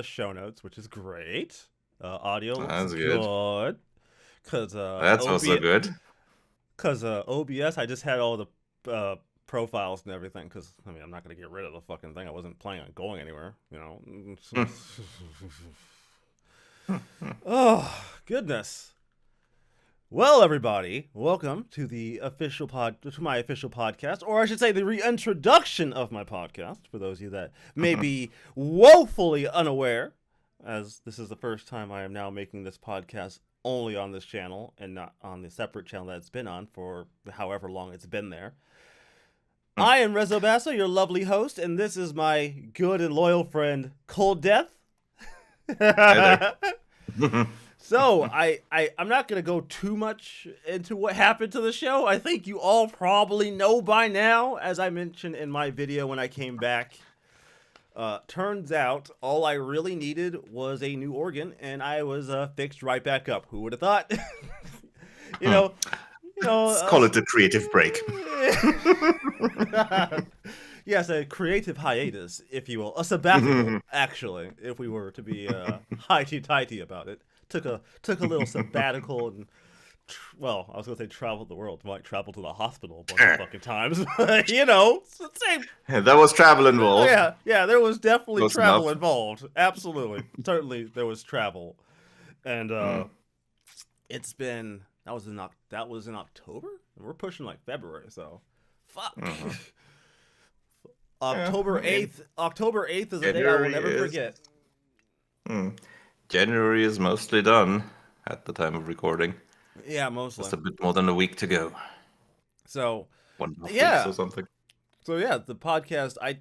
the show notes, which is great. Audio looks That's good. good. That's also good. Because OBS, I just had all the profiles and everything. Because I mean, I'm not gonna get rid of the fucking thing. I wasn't planning on going anywhere. Oh goodness. Well, everybody, welcome to my official podcast, or I should say, the reintroduction of my podcast. For those of you that may be woefully unaware, as this is the first time I am now making this podcast only on this channel and not on the separate channel that it's been on for however long it's been there. I am Rezo Basso, your lovely host, and this is my good and loyal friend, Cold Death. Hi there. So, I'm not going to go too much into what happened to the show. I think you all probably know by now, as I mentioned in my video when I came back. Turns out, all I really needed was a new organ, and I was fixed right back up. Who would have thought? Let's call it a creative break. Yes, a creative hiatus, if you will. A sabbatical, actually, if we were to be highty-tighty about it. Took a little sabbatical and, I was going to say traveled the world. Might travel to the hospital a bunch of fucking times. Same. There was travel involved. Yeah, there was definitely Close travel enough. involved. Absolutely. Certainly there was travel. And it's been, that was in October? And we're pushing like February, so fuck. October 8th is a day I will never forget. January is mostly done at the time of recording. Yeah, mostly. Just a bit more than a week to go. So, 1.5 yeah. weeks or something. So yeah, the podcast, I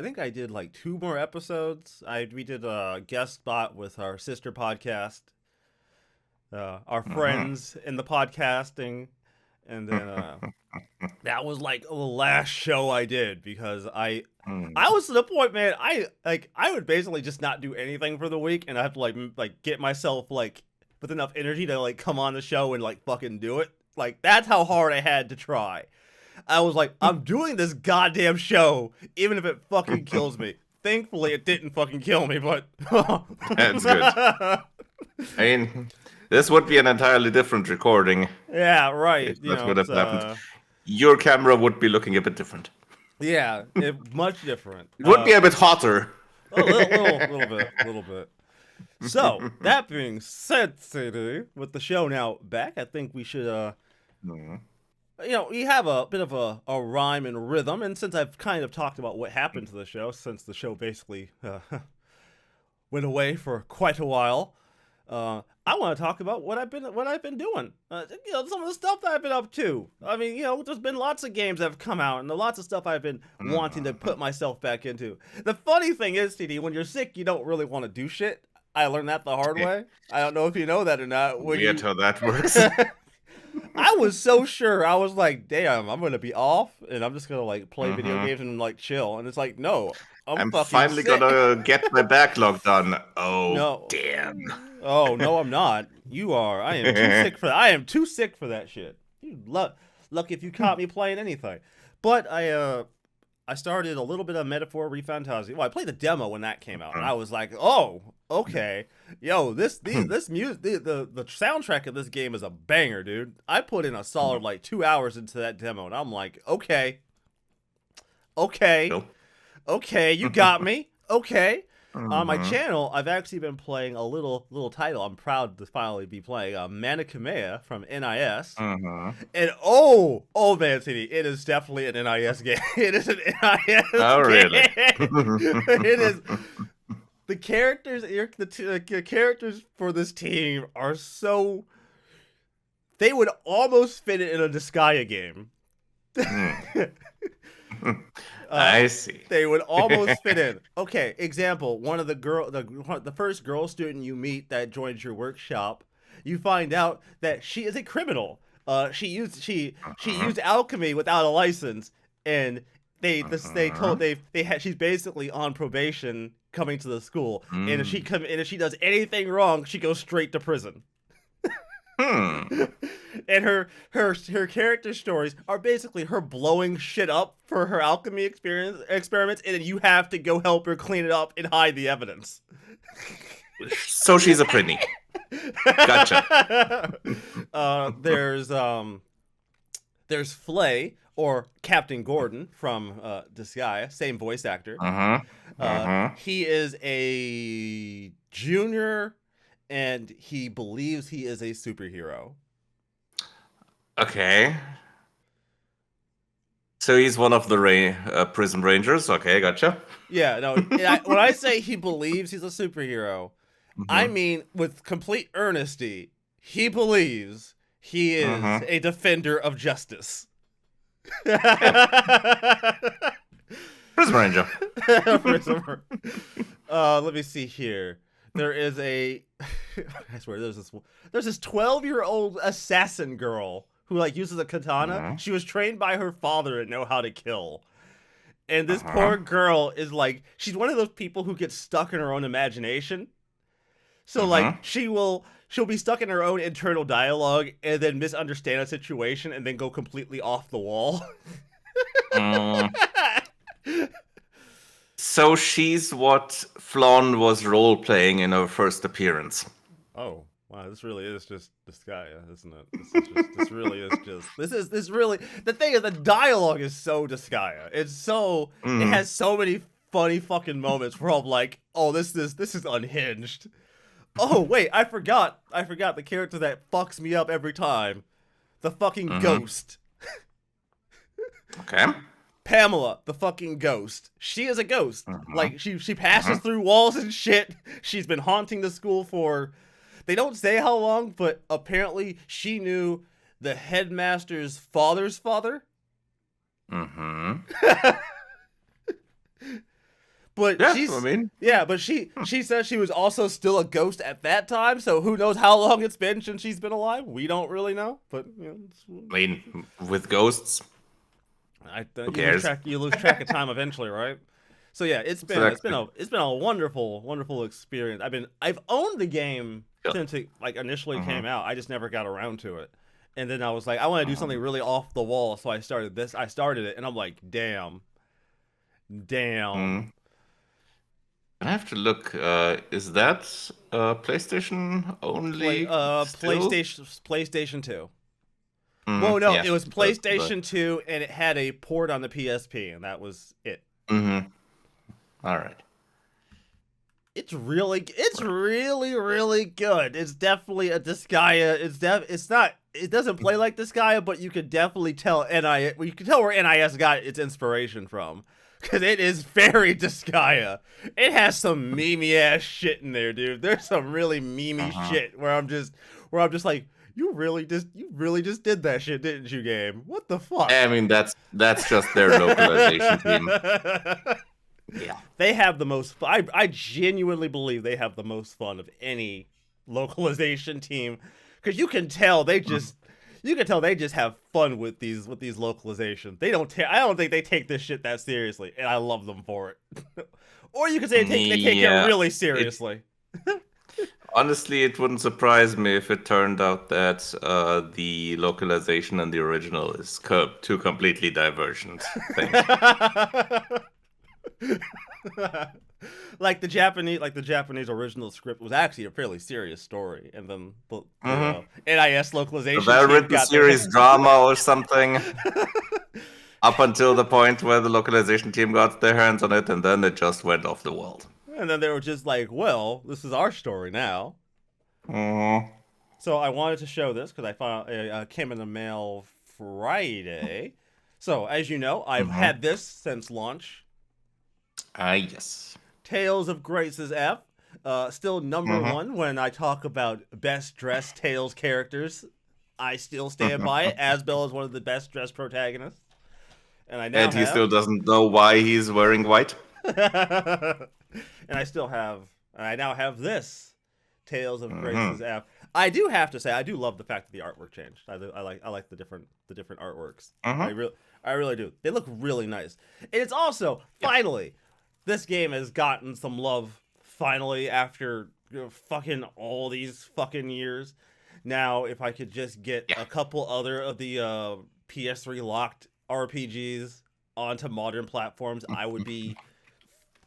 think I did like 2 more episodes. We did a guest spot with our sister podcast, our friends in the podcasting, and then that was like the last show I did because I was to the point, man. I would basically just not do anything for the week, and I have to like get myself like with enough energy to like come on the show and like fucking do it. Like that's how hard I had to try. I was like, I'm doing this goddamn show, even if it fucking kills me. Thankfully, it didn't fucking kill me, but That's good. I mean, this would be an entirely different recording. Yeah, right. If that would have happened. Your camera would be looking a bit different. Yeah, much different. It would be a bit hotter. A little bit. So, that being said, CD, with the show now back, I think we should, we have a bit of a rhyme and rhythm, and since I've kind of talked about what happened to the show, since the show basically went away for quite a while, I want to talk about what I've been doing. Some of the stuff that I've been up to. I mean, there's been lots of games that have come out, and lots of stuff I've been wanting to put myself back into. The funny thing is, TD, when you're sick, you don't really want to do shit. I learned that the hard way. I don't know if you know that or not. Weird how that works. I was so sure. I was like, damn, I'm going to be off, and I'm just going to like play video games and like chill. And it's like, no, I'm fucking finally sick. gonna get my backlog done. Oh, No. damn. Oh, no, I'm not. You are. I am too sick for that. I am too sick for that shit. Lucky if you caught me playing anything. But I started a little bit of Metaphor Refantasy. Well, I played the demo when that came out, and I was like, oh, okay. Yo, this music, the soundtrack of this game is a banger, dude. I put in a solid like 2 hours into that demo, and I'm like, okay, you got me. Okay. On my channel, I've actually been playing a little title I'm proud to finally be playing, Manikamea from NIS. And oh man, CD, it is definitely an NIS game. It is an NIS Oh, really? It is. The characters, the characters for this team are so. They would almost fit it in a Disgaea game. I see. They would almost fit in. Okay, example: one of the first girl student you meet that joins your workshop, you find out that she is a criminal. She used alchemy without a license, and she's basically on probation coming to the school, and if she does anything wrong, she goes straight to prison. Hmm. And her character stories are basically her blowing shit up for her alchemy experiments, and then you have to go help her clean it up and hide the evidence. So she's a Britney. Gotcha. There's Flay, or Captain Gordon from Disgaea, same voice actor. He is a junior, and he believes he is a superhero. Okay. So he's one of the prison rangers. Okay, gotcha. Yeah, no. When I say he believes he's a superhero, I mean with complete earnesty, he believes he is a defender of justice. Prison ranger. Let me see here. There is I swear there's this 12-year-old assassin girl who like uses a katana. She was trained by her father to know how to kill. And this poor girl is like, she's one of those people who gets stuck in her own imagination. So like she'll be stuck in her own internal dialogue and then misunderstand a situation and then go completely off the wall. So she's what Flawn was role playing in her first appearance. Oh, wow, this really is just Disgaea, isn't it? This really the thing is the dialogue is so Disgaea. It's so it has so many funny fucking moments where I'm like, oh, this is unhinged. Oh wait, I forgot the character that fucks me up every time. The fucking ghost. Okay. Pamela, the fucking ghost. She is a ghost. Like she passes through walls and shit. She's been haunting the school for, they don't say how long, but apparently she knew the headmaster's father's father. But yeah, but she says she was also still a ghost at that time, so who knows how long it's been since she's been alive? We don't really know, but you know, with ghosts, you lose track of time eventually, right? So yeah, it's been a wonderful experience. I've owned the game since it like initially came out. I just never got around to it. And then I was like, I want to do something really off the wall, so I started this. I started it and I'm like, damn. I have to look. Is that PlayStation only? PlayStation 2. Well, no, it was PlayStation 2, and it had a port on the PSP, and that was it. All right. It's really good. It's definitely a Disgaea. It doesn't play like Disgaea, but you could definitely tell you can tell where NIS got its inspiration from. Because it is very Disgaea. It has some memey ass shit in there, dude. There's some really memey shit where I'm just like, you really just did that shit, didn't you, game? What the fuck? I mean, that's just their localization team. Yeah, they have the most. I genuinely believe they have the most fun of any localization team, because you can tell they just. You can tell they just have fun with these localizations. I don't think they take this shit that seriously, and I love them for it. Or you could say they take it really seriously. Honestly, it wouldn't surprise me if it turned out that the localization and the original is two completely divergent things. Like the Japanese original script was actually a fairly serious story, and then the NIS localization. A well-written serious drama or something, up until the point where the localization team got their hands on it, and then it just went off the wall. And then they were just like, "Well, this is our story now." So I wanted to show this because I found it came in the mail Friday. So as you know, I've had this since launch. Yes. Tales of Grace's F. Still number one when I talk about best dressed Tales characters. I still stand by it. Asbel is one of the best dressed protagonists. And he still doesn't know why he's wearing white. And I now have this Tales of Grace's F. I do have to say, I do love the fact that the artwork changed. I like the different artworks. I really do. They look really nice. And it's also finally, this game has gotten some love finally after fucking all these fucking years. Now, if I could just get Yeah. a couple other of the PS3 locked RPGs onto modern platforms, I would be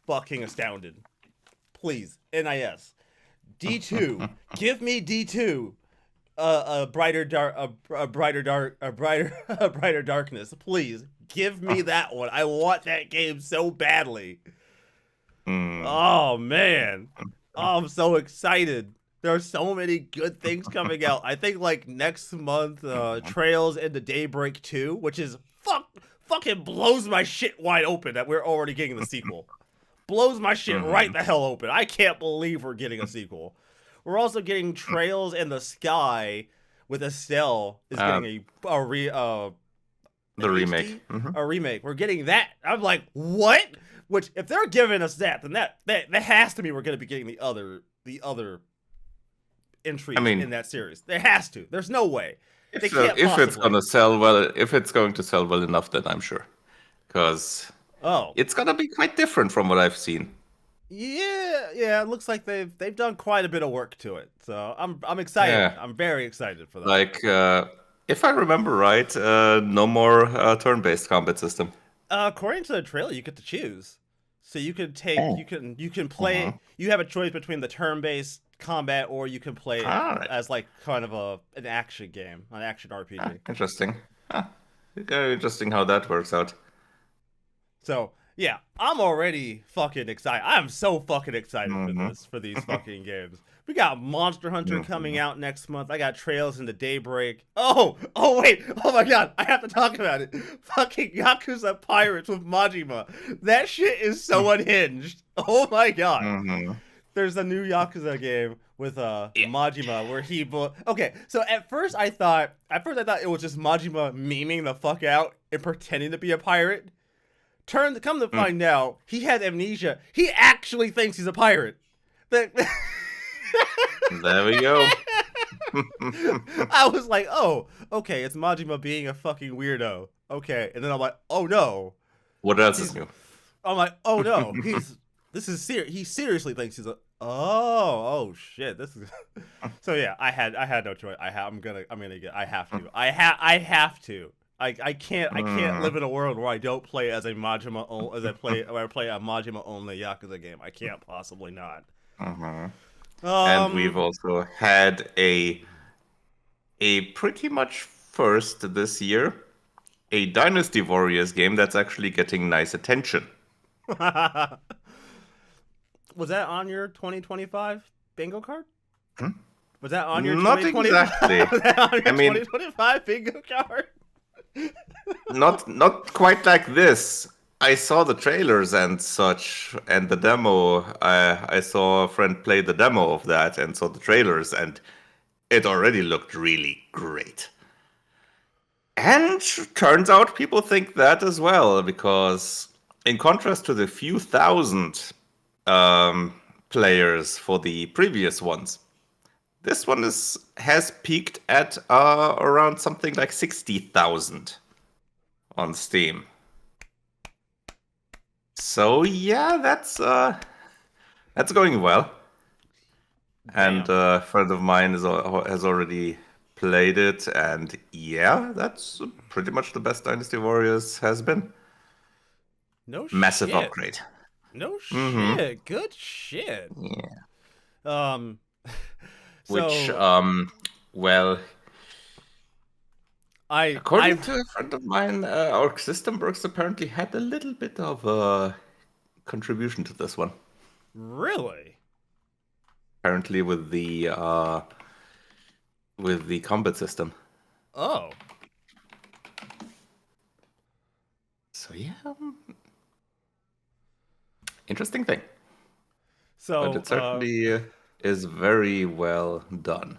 fucking astounded. Please, NIS. D2. Give me D2. A brighter dark, a brighter dark, a brighter, a brighter darkness. Please give me that one. I want that game so badly. Mm. Oh man, oh, I'm so excited. There are so many good things coming out. I think like next month, Trails into Daybreak 2, which is fucking blows my shit wide open that we're already getting the sequel. Blows my shit right Mhm. the hell open. I can't believe we're getting a sequel. We're also getting Trails in the Sky with Estelle is Uh, getting an the remake. HD Hmm. a remake. We're getting that. I'm like, what? Which if they're giving us that, then that has to mean we're going to be getting the other I entries mean, in that series. There has to. There's no way. They if can't if it's possibly. gonna sell well, if it's going to sell well enough, then I'm sure, because Oh, it's gonna be quite different from what I've seen. yeah. It looks like they've done quite a bit of work to it. So I'm excited. Yeah, I'm very excited for that. like if I remember right, no more turn-based combat system. According to the trailer, you get to choose. So you can take Oh. you can play. Mhm. You have a choice between the turn-based combat, or you can play it All right. as like kind of an action game, an action Ah, RPG. interesting. Ah, very interesting how that works out. So yeah, I'm already fucking excited. I'm so fucking excited for Hmm. this, for these fucking games. We got Monster Hunter coming Hmm. out next month. I got Trails into Daybreak. Oh wait, oh my god, I have to talk about it. Fucking Yakuza Pirates with Majima. That shit is so unhinged. Oh my god. Hmm. There's a new Yakuza game with Yeah. Majima where okay, so at first I thought it was just Majima memeing the fuck out and pretending to be a pirate. Come to Mm. find out, he had amnesia. He actually thinks he's a pirate. That There we go. I was like, oh, okay, it's Majima being a fucking weirdo. Okay, and then I'm like, oh no, What else is he's. new? I'm like, oh no, this is serious. He seriously thinks he's a. Oh shit, this is. So yeah, I had no choice. I'm gonna get. I have to. I have to. I can't live in a world where I don't play as a Majima where I play a Majima only Yakuza game. I can't possibly not. Mhm. And we've Um, also had a pretty much first this year, a Dynasty Warriors game that's actually getting nice attention. was that on your 2025 bingo card? Was that on your Not 2025? exactly. Was that on your I mean, 2025 bingo card? not quite like this. I saw the trailers and such, and the demo. I saw a friend play the demo of that and saw the trailers, and it already looked really great. And turns out people think that as well, because in contrast to the few thousand um, players for the previous ones, this one has peaked at around something like 60,000 on Steam. So yeah, that's going well. And Damn. a friend of mine has already played it, and yeah, that's pretty much the best Dynasty Warriors has been. No Massive shit. upgrade. No Mm-hmm. shit. Good shit. Yeah. Um, Which, so well, according I've to a friend of mine, our system works apparently had a little bit of a contribution to this one. really. Apparently, with the combat system. Oh, So yeah, interesting thing. But so it certainly is very well done.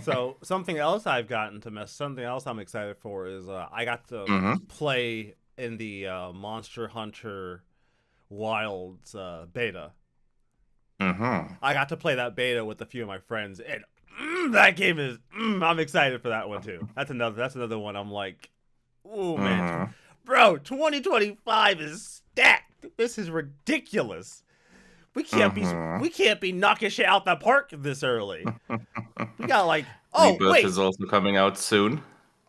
so something else I've gotten to mess. Something else I'm excited for is I got to Mm-hmm. play in the Monster Hunter Wilds beta. Mm-hmm. I got to play that beta with a few of my friends, and that game is. I'm excited for that one too. That's another one. I'm like, oh man, Mm-hmm. bro, 2025 is stacked. This is ridiculous. We can't be Mm-hmm. we can't be knocking shit out the park this early. We got like Oh Rebirth wait, is also coming out soon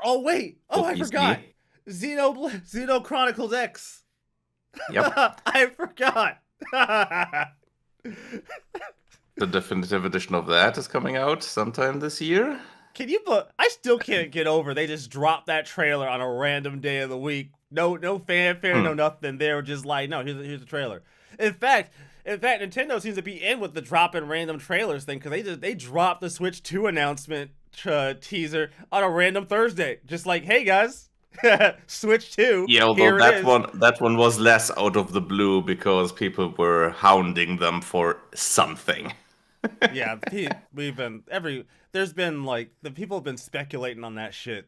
oh wait, oh for I forgot. PC. Xeno Chronicles X. Yep. I forgot. The definitive edition of that is coming out sometime this year. Can you? I still can't get over. They just dropped that trailer on a random day of the week. No fanfare, Hmm. no nothing. They were just like, no, here's the trailer. In fact, Nintendo seems to be in with the drop in random trailers thing because they dropped the Switch 2 announcement teaser on a random Thursday. Just like, hey guys, Switch 2, Yeah, although here it is. that one was less out of the blue because people were hounding them for something. Yeah, we've been there's been like the people have been speculating on that shit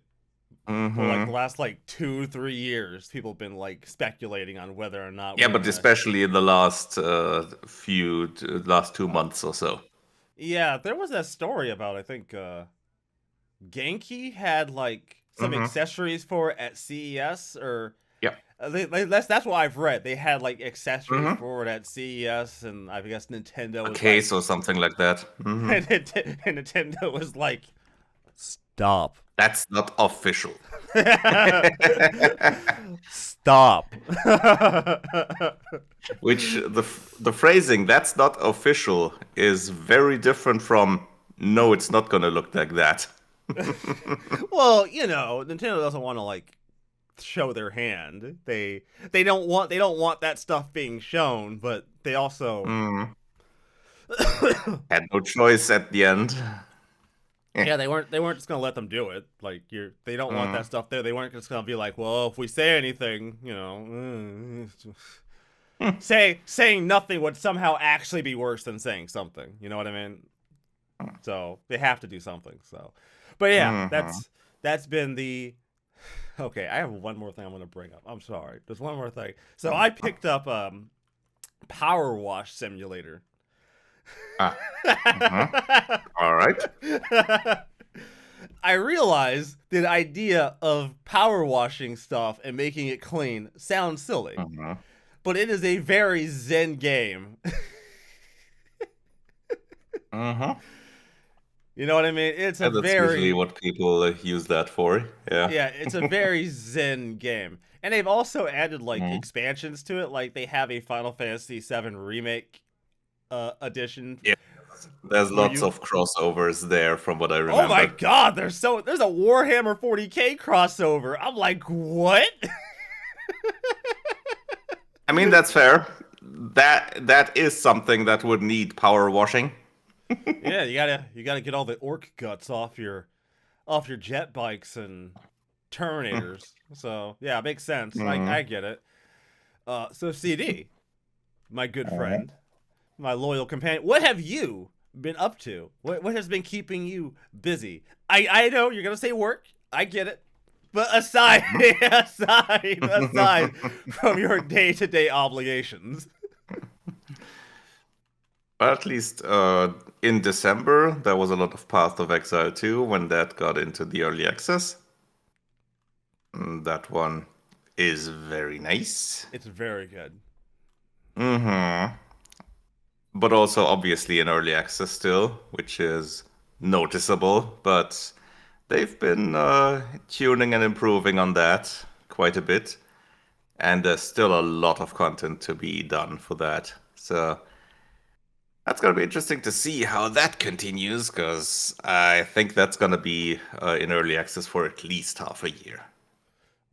for like the Hmm. last like 2 3 years. People have been like speculating on whether or not Yeah, we're but gonna. especially in the last 2 months or so. Yeah, there was that story about I think Genki had like some Hmm. accessories for it at CES or Yeah. that's what I've read. They had like accessories Hmm. for it at CES, and I guess Nintendo A was like, case or something like that. and Nintendo was like, stop. That's not official. Stop. Which the phrasing "that's not official" is very different from "no, it's not gonna look like that." Well, Nintendo doesn't want to like show their hand. They don't want that stuff being shown, but they also Mm. Had no choice at the end. Eh. yeah, they weren't just gonna let them do it. Like they don't want that Mm. stuff there. They weren't just gonna be like, well, if we say anything, saying nothing would somehow actually be worse than saying something. You know what I mean? So they have to do something. So, but yeah, Mm-hmm. that's been the. Okay, I have one more thing I'm gonna bring up. I'm sorry. There's one more thing. So I picked up Power Wash Simulator. Ah. Mhm. All right. I realize the idea of power washing stuff and making it clean sounds silly, Mhm. but it is a very zen game. Mhm. You know what I mean? It's a Yeah, that's usually very what people use that for. Yeah. yeah, it's a very zen game. And they've also added like Mhm. expansions to it. Like they have a Final Fantasy VII remake edition Yeah. There's where lots you of crossovers there, from what I oh my remember. god, there's a Warhammer 40K crossover. I'm like, what? I mean, that's fair. That is something that would need power washing. Yeah, you gotta get all the orc guts off your jet bikes and Terminators. So yeah, it makes sense. I Mhm. get it. So CD, my good Mhm. friend, my loyal companion, what have you been up to? What has been keeping you busy? I know you're gonna say work. I get it. But aside aside from your day to day obligations. But at least in December, there was a lot of Path of Exile 2 when that got into the early access. That one is very nice. It's very good. Hmm. But also obviously in early access still, which is noticeable. But they've been tuning and improving on that quite a bit. And there's still a lot of content to be done for that. So that's going to be interesting to see how that continues, because I think that's going to be in early access for at least half a year.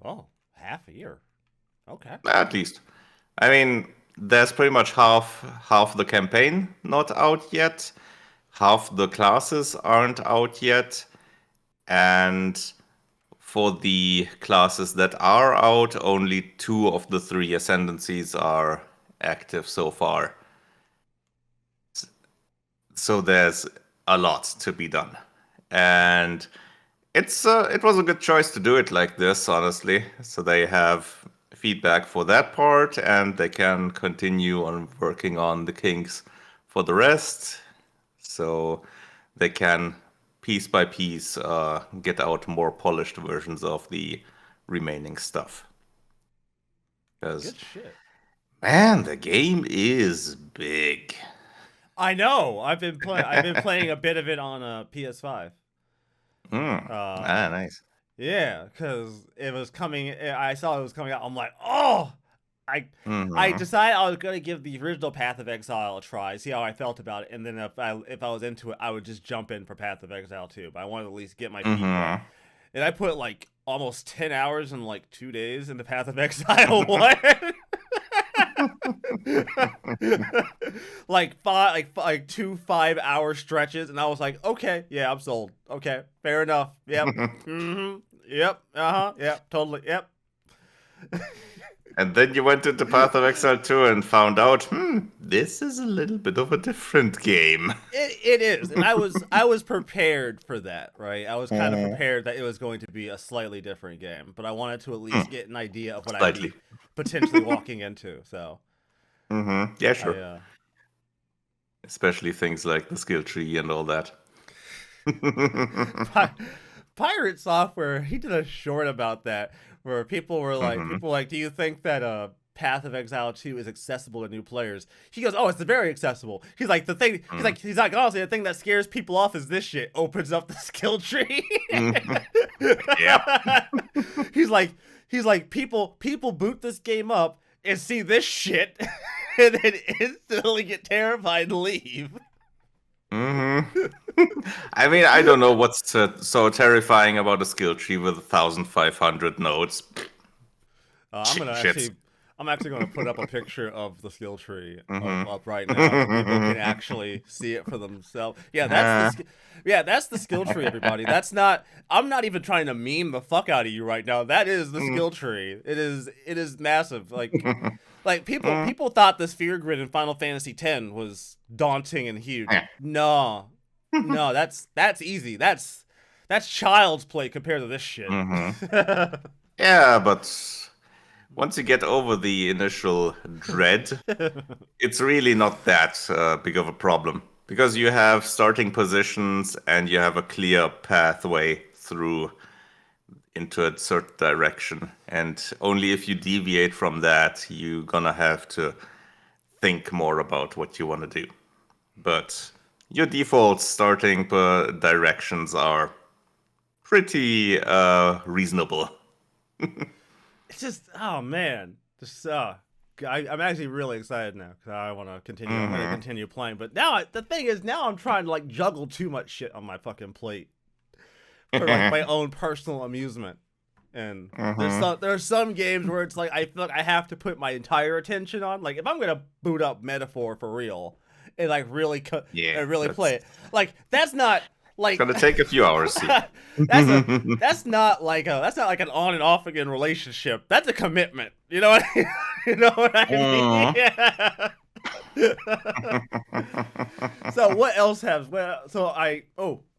Oh, half a year. Okay. At least. I mean, there's pretty much half the campaign not out yet. Half the classes aren't out yet. And for the classes that are out, only two of the three ascendancies are active so far. So there's a lot to be done. And it was a good choice to do it like this, honestly. So they have feedback for that part, and they can continue on working on the kinks for the rest. So they can piece by piece get out more polished versions of the remaining stuff. Because Good shit. man, the game is big. I know. I've been playing a bit of it on a PS5. Uh, Nice. yeah, because it was coming. I saw it was coming out. I'm like, oh, I Mm-hmm. decided I was gonna give the original Path of Exile a try, see how I felt about it, and then if I was into it, I would just jump in for Path of Exile too. But I wanted to at least get my feet wet, Mm-hmm. and I put like almost 10 hours in like 2 days into Path of Exile one. like 2 5-hour stretches, and I was like, okay, yeah, I'm sold. Okay, fair enough. Yep. Mm-hmm. Yep. Uh-huh. Yep. Totally. Yep. And then you went into Path of Exile 2 and found out, this is a little bit of a different game. It is, and I was prepared for that, right? I was kind of Mhm. prepared that it was going to be a slightly different game, but I wanted to at least get an idea of what I'd Slightly. be potentially walking into. So Yeah, I sure. Especially things like the skill tree and all that. Pi- Pirate Software, he did a short about that where Hmm. people were like, do you think that Path of Exile 2 is accessible to new players? He goes, oh, it's very accessible. He's like, he's like, honestly, the thing that scares people off is this shit opens up the skill tree. Yep. he's like, people boot this game up and see this shit and then instantly get terrified and leave. hmm I mean, I don't know what's so terrifying about a skill tree with 1,500 nodes. Uh, I'm gonna Shit. actually, I'm actually gonna put up a picture of the skill tree Hmm. up right now so people can actually see it for themselves. Yeah, that's the skill tree, everybody. That's not. I'm not even trying to meme the fuck out of you right now. That is the skill tree. It is massive. Like people thought the sphere grid in Final Fantasy X was daunting and huge. No, no, that's easy. That's child's play compared to this shit. Hmm. Yeah, but once you get over the initial dread, it's really not that big of a problem because you have starting positions and you have a clear pathway through into a certain direction. And only if you deviate from that, you're gonna have to think more about what you want to do. But your default starting directions are pretty reasonable. It's just, oh man, just I'm actually really excited now because I want to continue. I'm gonna Hmm. continue playing, but now the thing is, now I'm trying to like juggle too much shit on my fucking plate for like my own personal amusement. And Hmm. there's some games where it's like I feel like I have to put my entire attention on. Like if I'm gonna boot up Metaphor for real and like Yeah, and really that's play it, like that's not it's like gonna take a few hours. See. that's a that's not like an on and off again relationship. That's a commitment. You know what you know what I mean? Mm. Yeah. So what else has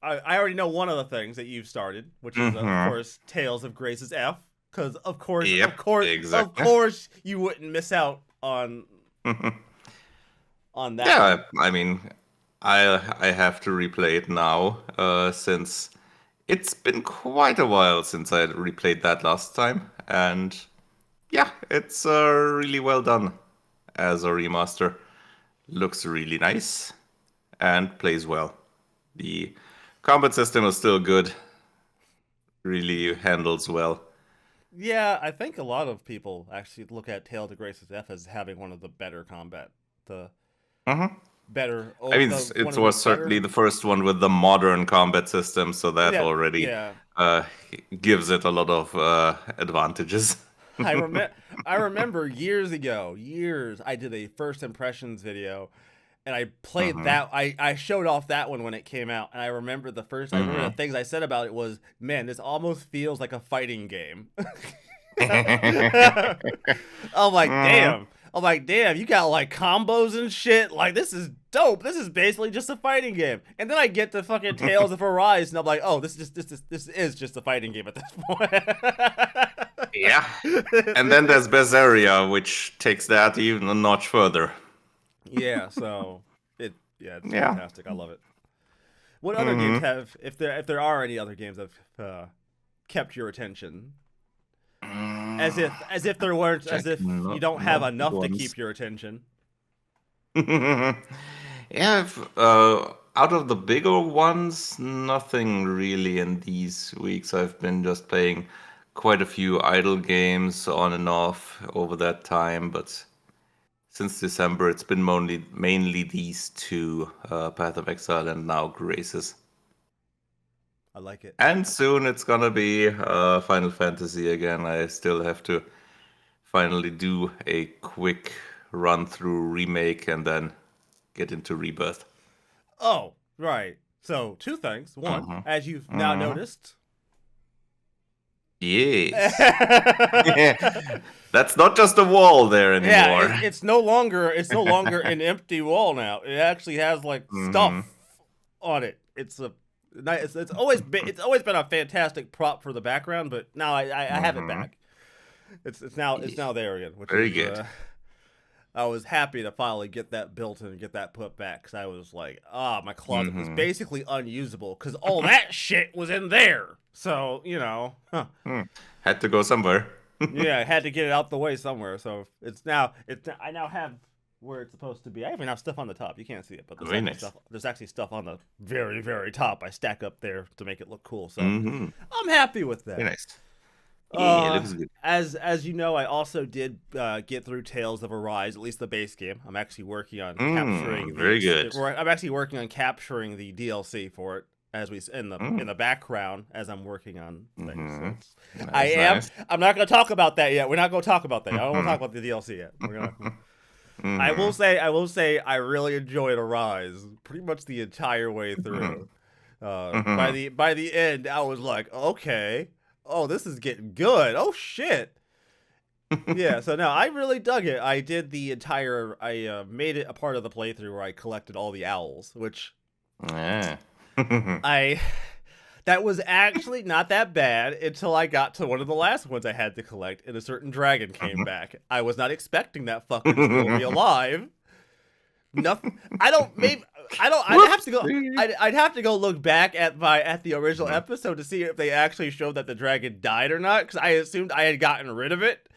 I already know one of the things that you've started, which is of Hmm. course Tales of Grace's F, because Yep, of exactly. course you wouldn't miss out on that Yeah, one. I mean, I have to replay it now, since it's been quite a while since I replayed that last time, and yeah, it's really well done as a remaster. Looks really nice and plays well. The combat system is still good, really handles well. Yeah, I think a lot of people actually look at Tales of Grace's F as having one of the better combat, the Hmm. I mean, the one it of the was certainly better. the first one with the modern combat system, so that Yeah, already yeah. uh, gives it a lot of advantages. I remember I remember years I did a first impressions video and I played Hmm. that I showed off that one when it came out and I remember the Hmm. things I said about it was, man, this almost feels like a fighting game. I'm like, Hmm. damn. I'm like, damn, you got like combos and shit. Like, this is dope. This is basically just a fighting game. And then I get the fucking Tales of Arise, and I'm like, oh, this is just a fighting game at this Yeah. And then there's Berseria, which takes that even a notch further. Yeah, so it's Yeah. fantastic. I love it. What other games Hmm. have, if there are any other games that have kept your attention? As if there weren't, as if Checking you not don't have good enough to ones. keep your attention. Yeah, out of the bigger ones, nothing really in these weeks. I've been just playing quite a few idle games on and off over that time, but since December, it's been mainly these two, Path of Exile and now Graces. I like it. And soon it's gonna be Final Fantasy again. I still have to finally do a quick run through remake and then get into Rebirth. Oh, right. So, two things. One, Mm-hmm. as you've now Mm-hmm. noticed. Yes. Yeah, That's not just a wall there anymore. it's no longer an empty wall now. It actually has like Mm-hmm. stuff on it. It's always been a fantastic prop for the background, but now I have it Mm-hmm. back. It's now there again, which Very is good. I was happy to finally get that built and get that put back because I was like, my closet was Mm-hmm. basically unusable because all that shit was in there. So Had to go somewhere. yeah, I had to get it out the way somewhere. So I now have where it's supposed to be. I even have stuff on the top. You can't see it, but Very nice. there's actually stuff on the very very top. I stack up there to make it look cool. So Mm-hmm. I'm happy with Very that. nice. Yeah, it looks good. As you know, I also did get through Tales of Arise, at least the base game. I'm actually working on capturing Very good. I'm actually working on capturing the DLC for it as we in the background as I'm working on things. So Nice. I'm not going to talk about that yet. We're not going to talk about that. I don't want to talk about the DLC yet. We're gonna. I will say I really enjoyed Arise pretty much the entire way through. By the end, I was like, okay. Oh, this is getting good. Oh shit. Yeah, so no, I really dug it. I did the entire I made it a part of the playthrough where I collected all the owls, which Yeah. I that was actually not that bad until I got to one of the last ones I had to collect and a certain dragon came back. I was not expecting that fucker to still be alive. Nothing. I don't. Maybe I don't. I'd have to go. I'd have to go look back at the original episode to see if they actually showed that the dragon died or not. Because I assumed I had gotten rid of it.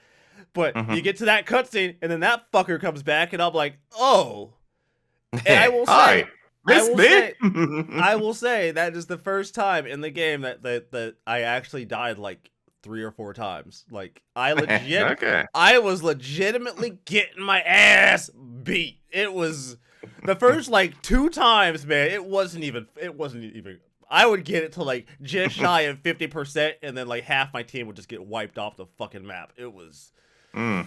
But you get to that cutscene, and then that fucker comes back, and I'm like, oh. And I will say, Hi, miss me. I will say that is the first time in the game that I actually died like 3 or 4 times. Like I was legitimately getting my ass beat. It was the first like 2 times, man. It wasn't even. I would get it to like just shy of 50%, and then like half my team would just get wiped off the fucking map. It was, whoo!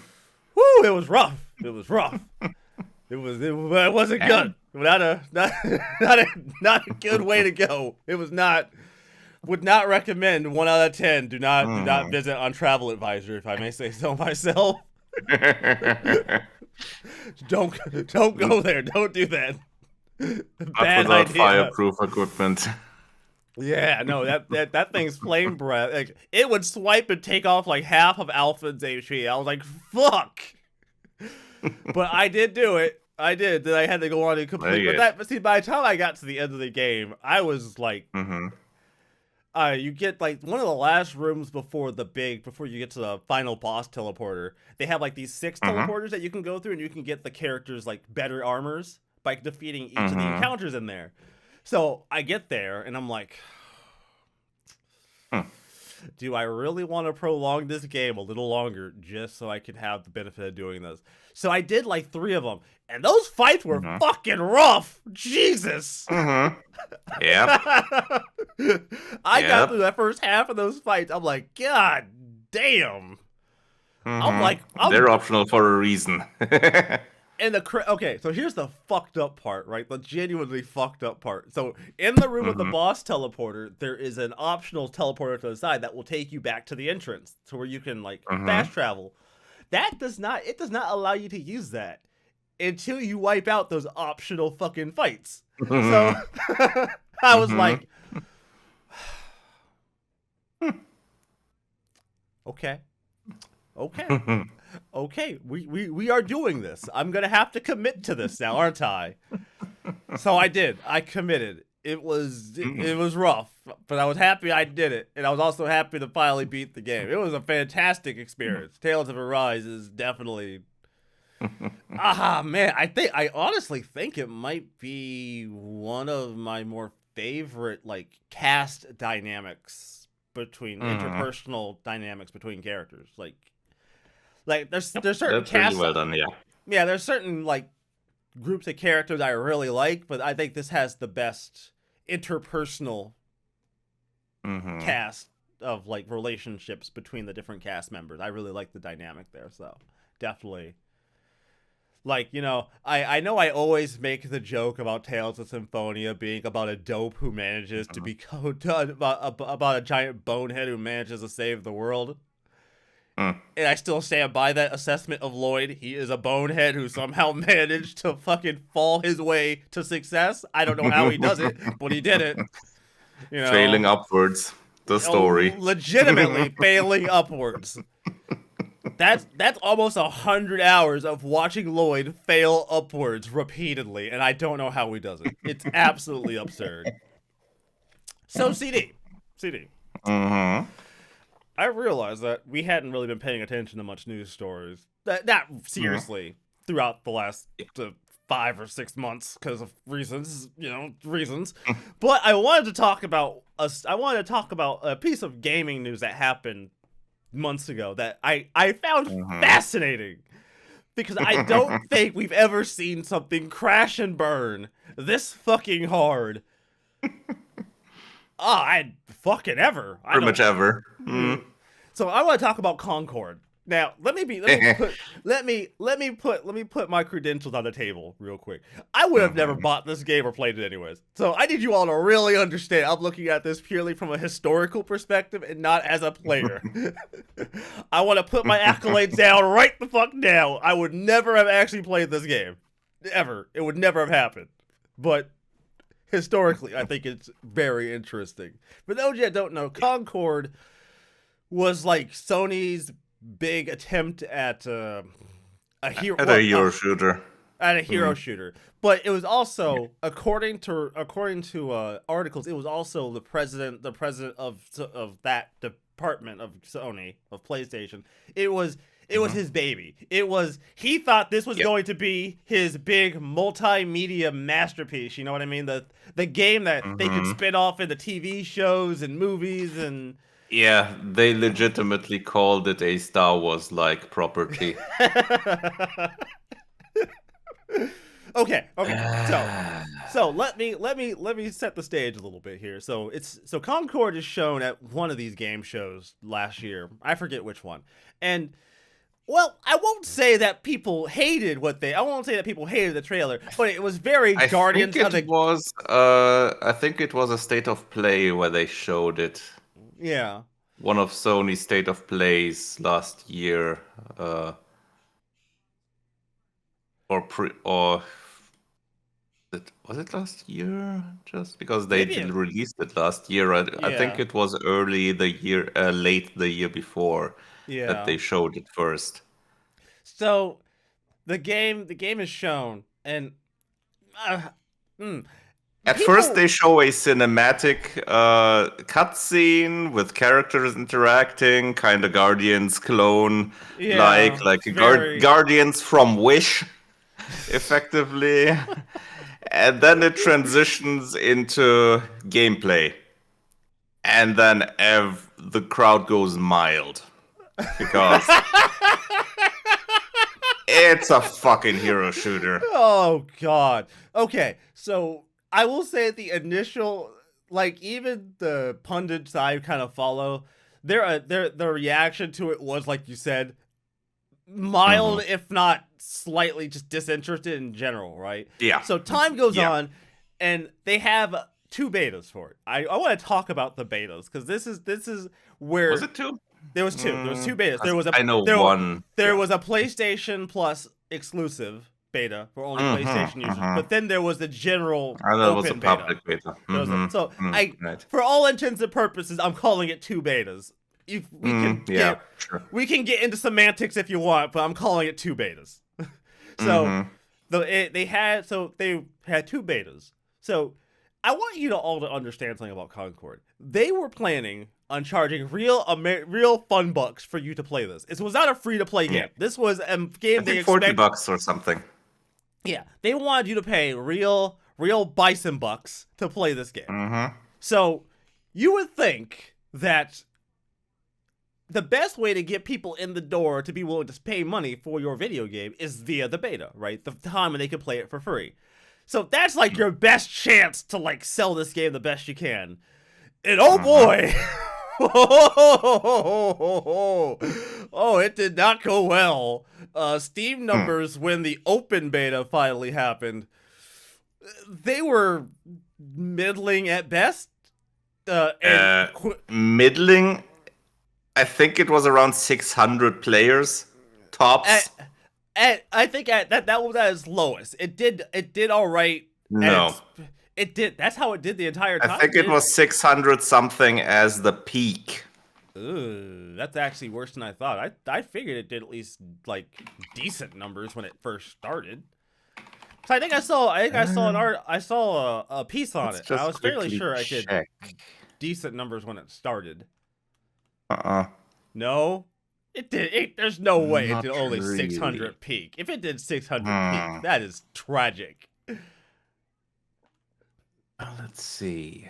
It was rough. It was rough. It wasn't good. Not a good way to go. It was not. Would not recommend 1 out of 10. Do not visit on Travel Advisor, if I may say so myself. Don't go there. Don't do that. Bad without idea. fireproof equipment. Yeah, no, that thing's flame breath. Like, it would swipe and take off like half of Alpha's HP. I was like, fuck. But I did do it. I did. Then I had to go on and complete. But see, by the time I got to the end of the game, I was like, you get like one of the last rooms before you get to the final boss teleporter. They have like these 6 teleporters that you can go through, and you can get the characters like better armors by defeating each of the encounters in there. So I get there, and I'm like, do I really want to prolong this game a little longer just so I can have the benefit of doing this? So I did like 3 of them, and those fights were fucking rough. Jesus. Yep. I got through that first half of those fights. I'm like, God damn. I'm like, they're optional for a reason. And okay, so here's the fucked up part, right? The genuinely fucked up part. So in the room with the boss teleporter, there is an optional teleporter to the side that will take you back to the entrance, to where you can like fast travel. It does not allow you to use that until you wipe out those optional fucking fights. So I was like, okay. Okay, we are doing this. I'm gonna have to commit to this now, aren't I? So I did. I committed. It was rough, but I was happy I did it, and I was also happy to finally beat the game. It was a fantastic experience. Tales of Arise is definitely Ah, man, I honestly think it might be one of my more favorite like cast dynamics between Mhm. interpersonal dynamics between characters. Like Yep, there's certain that's really casts. well done. Yeah. Yeah, there's certain like groups of characters I really like, but I think this has the best interpersonal Hmm. cast of like relationships between the different cast members. I really like the dynamic there, so definitely. Like, I know I always make the joke about Tales of Symphonia being about a dope who manages to Hmm. become about a giant bonehead who manages to save the world. Mm. And I still stand by that assessment of Lloyd. He is a bonehead who somehow managed to fucking fall his way to success. I don't know how he does it, but he did it. You Failing know, upwards. The story. legitimately failing upwards. That's almost 100 hours of watching Lloyd fail upwards repeatedly, and I don't know how he does it. It's absolutely absurd. So CD. Hmm. I realized that we hadn't really been paying attention to much news stories. Not Hmm. seriously throughout the last 5 or 6 months because of reasons, reasons. But I wanted to talk about a piece of gaming news that happened months ago that I found Hmm. fascinating because I don't think we've ever seen something crash and burn this fucking hard. I fucking ever. I Pretty don't. much ever. Hmm. Mm. So I want to talk about Concord. Now, let me put my credentials on the table real quick. I would have never Hmm. bought this game or played it anyways. So I need you all to really understand. I'm looking at this purely from a historical perspective and not as a player. I want to put my accolades down right the fuck now. I would never have actually played this game. Ever. It would never have happened. But historically, I think it's very interesting. For those that don't know, Concord was like Sony's big attempt at a hero, At a well, hero shooter. at a hero Mm. shooter. But it was also, according to articles, it was also the president of that department of Sony of PlayStation. It was it was Hmm. his baby. He thought this was Yep. going to be his big multimedia masterpiece. You know what I mean? The game that they could Hmm. spin off into TV shows and movies and Yeah, they legitimately called it a Star Wars like property. okay. So let me set the stage a little bit here. So Concord is shown at one of these game shows last year. I forget which one. And well, I won't say that people hated the trailer, but it was very I think Guardians of it the was I think it was a state of play where they showed it. yeah. One of Sony's state of plays last year. Or was it last year? Just because they Maybe it released it last year. I think yeah. it was early the year, late the year before that Yeah. they showed it first. So the game is shown and uh, mm, At first, people they show a cinematic cutscene with characters interacting, kind of Guardians clone, yeah, like it's very Guardians from Wish, effectively. And then it transitions into gameplay. And then the crowd goes mild because it's a fucking hero shooter. oh god. Okay, so I will say the initial, like even the pundits I kind of follow, their reaction to it was like you said, Hmm. mild if not slightly just disinterested in general, right? Yeah, So time goes yeah. on, and they have two betas for it. I want to talk about the betas because this is Was where it two? there was two. There was two betas. 'Cause I know one. There Yeah. was a PlayStation Plus exclusive beta for only Mm-hmm. PlayStation users, Mm-hmm. but then there was the general And that was a open beta. public beta. There was so Mm, I, right. for all intents and purposes, I'm calling it two betas. If Yeah, sure. we can get into semantics if you want, but I'm calling it two betas. So Mm-hmm. they had two betas. So I want you to all to understand something about Concord. They were planning on charging real fun bucks for you to play this. It was not a free to play Yeah. game. This was a I game they think 40 expect. bucks or something. Yeah, they wanted you to pay real bison bucks to play this game. Mm-hmm. So you would think that the best way to get people in the door to be willing to pay money for your video game is via the beta, right? The time when they can play it for free. So that's like your best chance to like sell this game the best you can. And oh boy, oh, it did not go well. Steam numbers when the open beta finally happened, they were middling at best. Middling. I think it was around 600 players tops. I think that was at its lowest. It did all right. No, it did. That's how it did the entire time. I think it was 600 something as the peak. Ooh, that's actually worse than I thought. I figured it did at least like decent numbers when it first started. So I think I saw a piece on it. I was fairly sure I did decent numbers when it started. No, it did. There's no way it did only 600 peak. If it did 600 peak, that is tragic. Let's see.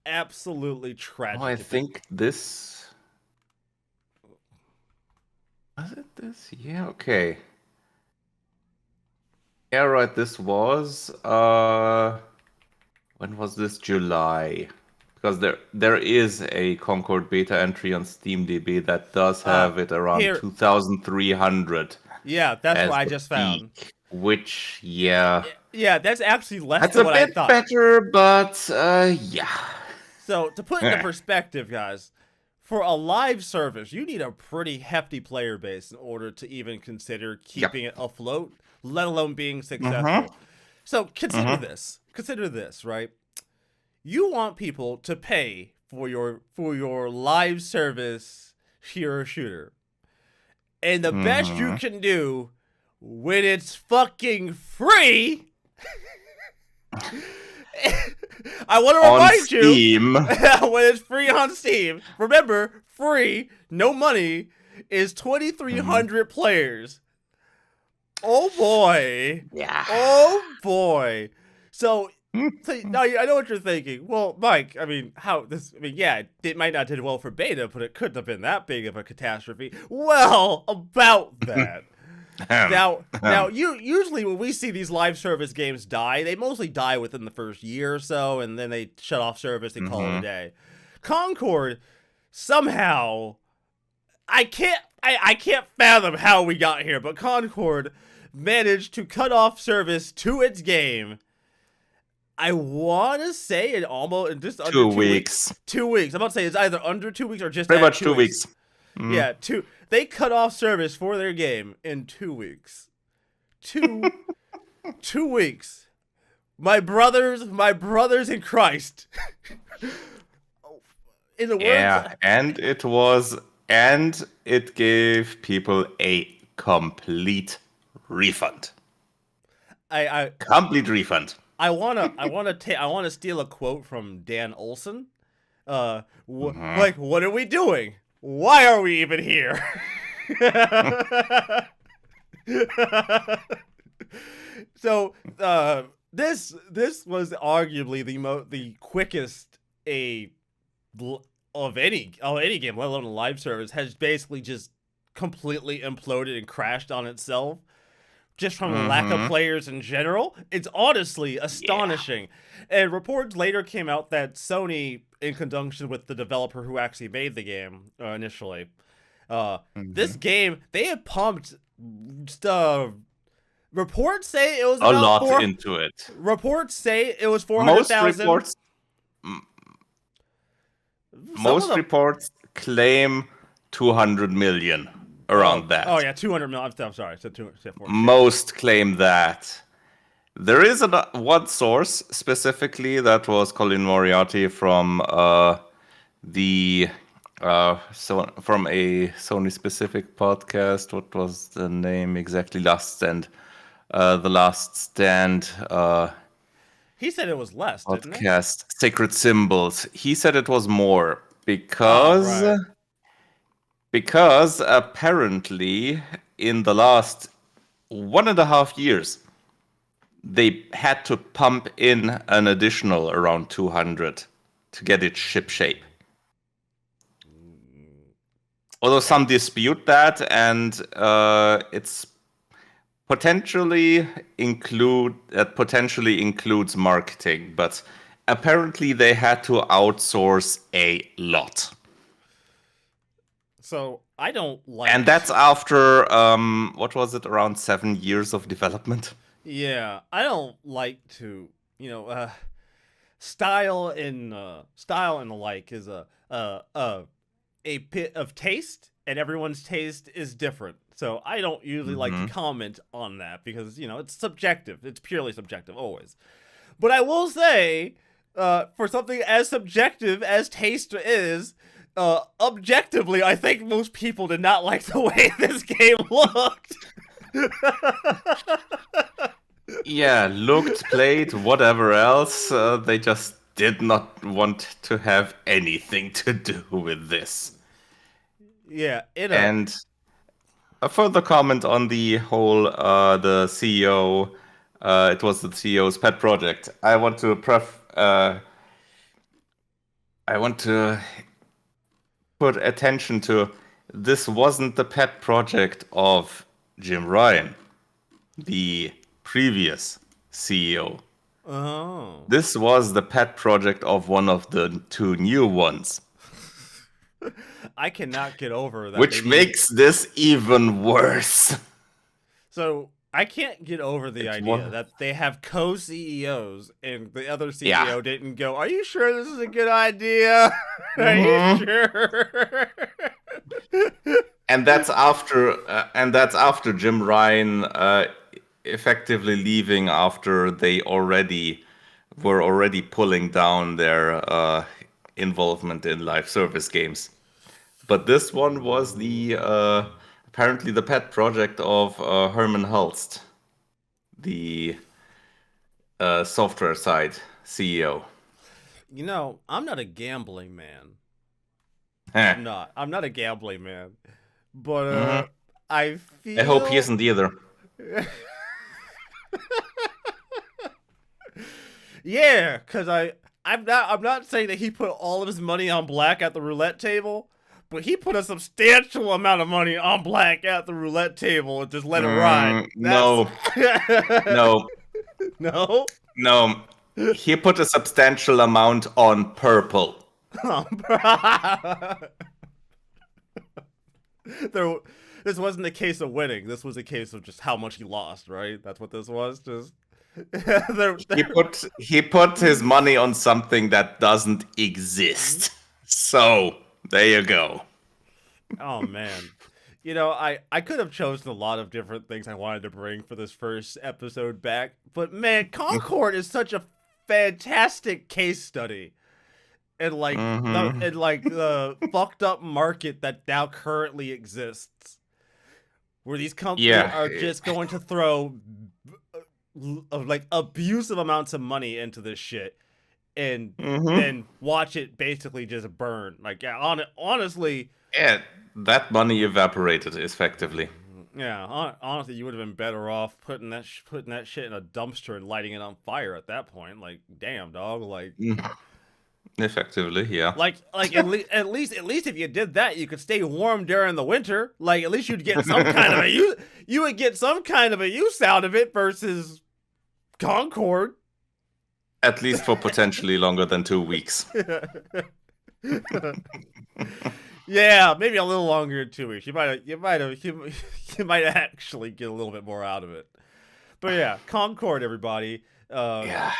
Absolutely tragic. Oh, I think this. Was it this? Yeah, okay. Yeah, right. This was. When was this? July. Because there is a Concord beta entry on SteamDB that does have it around 2,300. Yeah, that's what I just found. Which, yeah. Yeah, that's actually less than what I thought. That's a bit better, but yeah. So, to put it into perspective, guys, for a live service, you need a pretty hefty player base in order to even consider keeping it afloat, let alone being successful. So, consider this. Consider this, right? You want people to pay for your live service hero shooter. And the best you can do when it's fucking free, I want to remind you, when it's free on Steam, remember, free, no money, is 2,300 players. Oh boy. Yeah. Oh boy. So now I know what you're thinking. Well, Mike, I mean, yeah, it might not did well for beta, but it couldn't have been that big of a catastrophe. Well, about that. Now, usually when we see these live service games die, they mostly die within the first year or so, and then they shut off service and call it a day. Concord, somehow, I can't fathom how we got here, but Concord managed to cut off service to its game. I want to say it almost just under 2 weeks. 2 weeks. I'm about to say it's either under 2 weeks or just pretty much 2 weeks. Yeah, they cut off service for their game in 2 weeks. 2 weeks. My brothers in Christ. In the words, and it gave people a complete refund. Complete refund. I wanna steal a quote from Dan Olson. Like, what are we doing? Why are we even here? So, this was arguably the quickest of any game, let alone a live service, has basically just completely imploded and crashed on itself. Just from the lack of players in general. It's honestly astonishing. Yeah. And reports later came out that Sony, in conjunction with the developer who actually made the game initially, this game, they had pumped reports say it was a lot into it. Reports say it was 400,000. Most reports claim 200 million. Around that. Oh yeah, 200 million. I'm sorry, I said 200. Most claim that. There is one source specifically that was Colin Moriarty from from a Sony specific podcast. What was the name exactly? The Last Stand. He said it was less, didn't he? podcast, Sacred Symbols. He said it was more Oh, because right. because apparently in the last 1.5 years they had to pump in an additional around 200 to get it ship shape. Although Okay. some dispute that, and it's potentially includes marketing, but apparently they had to outsource a lot. So I don't And like. that's after what was it, around 7 years of development? Yeah, I don't like to. Style and the like is a bit of taste, and everyone's taste is different. So I don't usually like to Mm-hmm. comment on that because it's subjective. It's purely subjective always. But I will say, for something as subjective as taste is, objectively, I think most people did not like the way this game looked. Yeah, looked, played, whatever else. They just did not want to have anything to do with this. Yeah, And a further comment on the whole, the CEO. It was the CEO's pet project. I want to put attention to, this wasn't the pet project of Jim Ryan, the previous CEO. Oh. This was the pet project of one of the two new ones, I cannot get over that they which named. makes this even worse. So I can't get over the It's idea one, that they have co-CEOs and the other yeah. CEO didn't go, "Are you sure this is a good idea? Are you Hmm. sure?" And that's after Jim Ryan effectively leaving after they were already pulling down their involvement in live service games. But this one was the apparently the pet project of Herman Hulst, the software side CEO. I'm not a gambling man. Eh. I'm not a gambling man. But Mhm. I I hope he feel isn't either. yeah, cuz I'm not saying that he put all of his money on black at the roulette table, but he put a substantial amount of money on black at the roulette table and just let it ride. That's No, no, no. no. He put a substantial amount on purple. there, this wasn't a case of winning. This was a case of just how much he lost. Right? That's what this was. Just He put his money on something that doesn't exist. So there you go. Oh man. I could have chosen a lot of different things I wanted to bring for this first episode back, but man, Concord is such a fantastic case study in Hmm. the fucked up market that now currently exists, where these companies Yeah. are just going to throw like abusive amounts of money into this shit and Hmm. then watch it basically just burn. Like, yeah, honestly, Yeah, that money evaporated effectively. yeah, honestly, you would have been better off putting that shit in a dumpster and lighting it on fire at that point. Like, damn, dog. Like, Mm, effectively, yeah. at least if you did that, you could stay warm during the winter. Like, at least you'd get some kind of a use. You would get some kind of a use out of it versus Concord. At least for potentially longer than 2 weeks. Yeah, maybe a little longer than 2 weeks. You might actually get a little bit more out of it. But yeah, Concord, everybody. Uh, Yeah.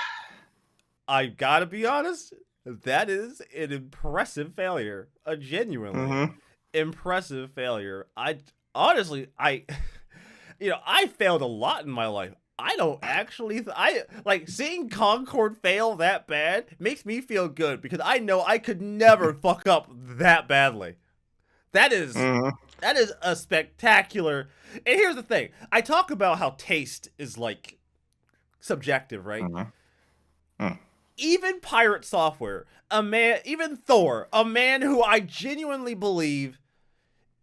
I gotta be honest, that is an impressive failure. A genuinely Hmm. impressive failure. I honestly, I failed a lot in my life. I don't actually, I like seeing Concord fail that bad makes me feel good because I know I could never fuck up that badly. That is, Hmm. that is a spectacular. And here's the thing: I talk about how taste is like subjective, right? Hmm. even Pirate Software, a man, even Thor, a man who I genuinely believe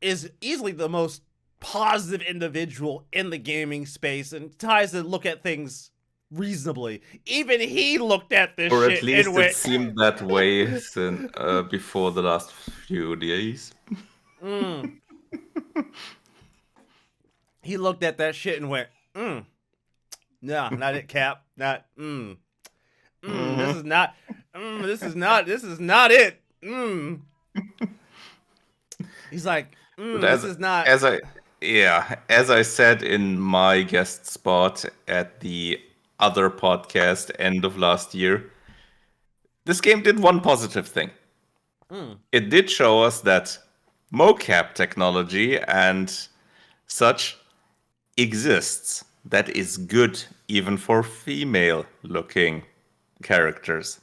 is easily the most positive individual in the gaming space and tries to look at things reasonably. Even he looked at this Or at shit and least it went, seemed that way before the last few days. mm. He looked at that shit and went, nah, not it, Cap. Not, this is not, this is not it. He's like, But this is not. as I said in my guest spot at the other podcast end of last year, this game did one positive thing. It did show us that mocap technology and such exists that is good even for female looking characters.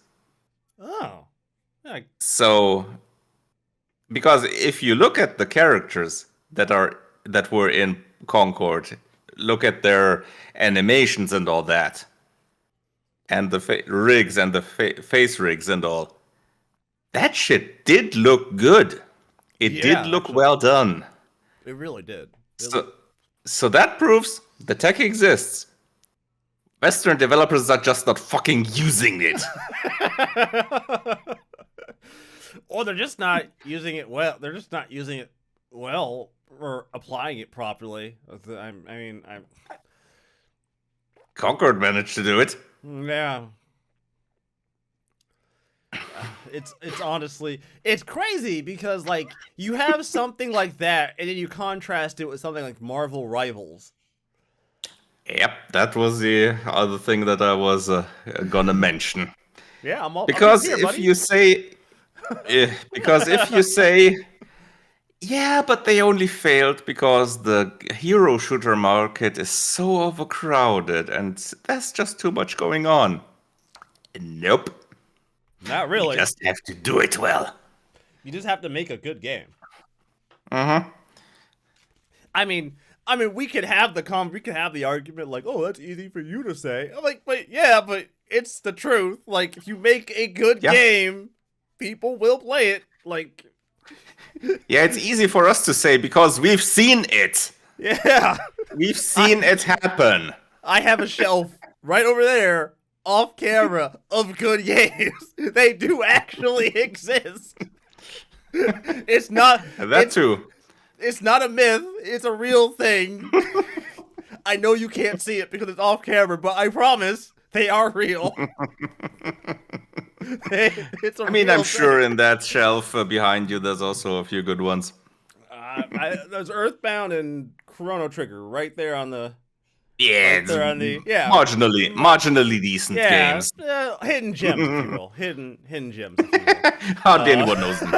Oh. Like, So because if you look at the characters that were in Concord, look at their animations and all that, and the rigs and the face rigs and all, that shit did look good. It did yeah, look actually, well done. it really did. So that proves the tech exists. Western developers are just not fucking using it. Or they're just not using it well. They're just not using it well or applying it properly. I'm Concord managed to do it. yeah. It's honestly, it's crazy because like you have something like that and then you contrast it with something like Marvel Rivals. Yep, that was the other thing that I was gonna mention. Yeah, I'm Because here, if buddy. you say, because if you say, yeah, but they only failed because the hero shooter market is so overcrowded and there's just too much going on. Nope. Not You really. just have to do it well. You just have to make a good game. Uh-huh. I mean, we could have the argument like, oh, that's easy for you to say. I'm like, but yeah, but it's the truth. Like, if you make a good game, people will play it. Like, yeah, it's easy for us to say because we've seen it. Yeah, we've seen it happen. I have a shelf right over there, off camera, of good games. They do actually exist. It's not that too. It's not a myth. It's a real thing. I know you can't see it because it's off camera, but I promise they are real. It's a I mean, real I'm sure in that shelf behind you, there's also a few good ones. There's Earthbound and Chrono Trigger right there on the. Yeah, right there on the marginally decent games. Hidden gems, if you will. Hidden gems, if you will. Hardly anyone knows them.